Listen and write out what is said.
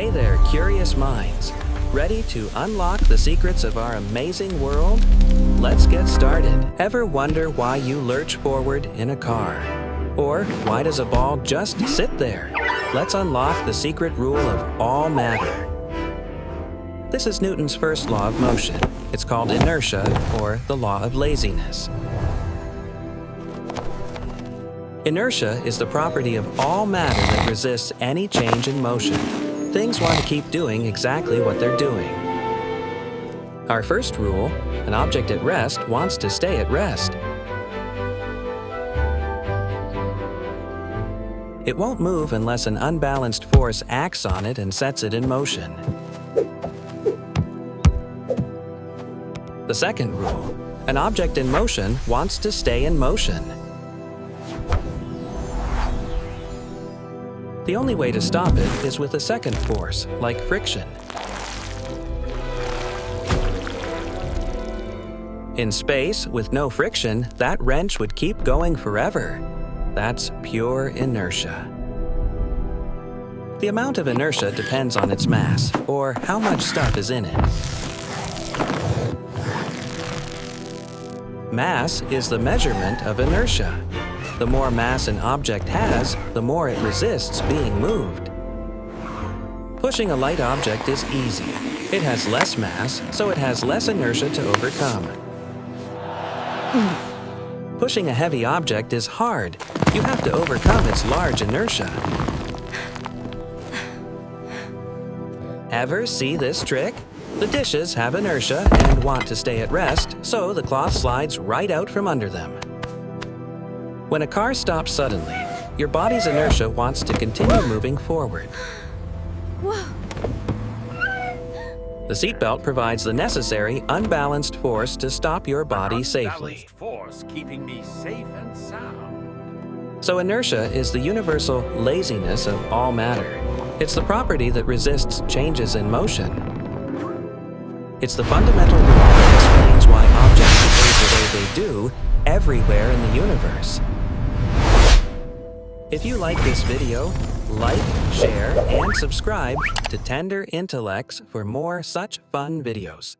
Hey there, curious minds. Ready to unlock the secrets of our amazing world? Let's get started. Ever wonder why you lurch forward in a car? Or why does a ball just sit there? Let's unlock the secret rule of all matter. This is Newton's first law of motion. It's called inertia, or the law of laziness. Inertia is the property of all matter that resists any change in motion. Things want to keep doing exactly what they're doing. Our first rule, an object at rest wants to stay at rest. It won't move unless an unbalanced force acts on it and sets it in motion. The second rule, an object in motion wants to stay in motion. The only way to stop it is with a second force, like friction. In space, with no friction, that wrench would keep going forever. That's pure inertia. The amount of inertia depends on its mass, or how much stuff is in it. Mass is the measurement of inertia. The more mass an object has, the more it resists being moved. Pushing a light object is easy. It has less mass, so it has less inertia to overcome. Pushing a heavy object is hard. You have to overcome its large inertia. Ever see this trick? The dishes have inertia and want to stay at rest, so the cloth slides right out from under them. When a car stops suddenly, your body's inertia wants to continue moving forward. The seatbelt provides the necessary unbalanced force to stop your body safely. Force keeping me safe and sound. So inertia is the universal laziness of all matter. It's the property that resists changes in motion. It's the fundamental rule that explains why objects behave the way they do everywhere in the universe. If you like this video, like, share, and subscribe to Tender Intellects for more such fun videos.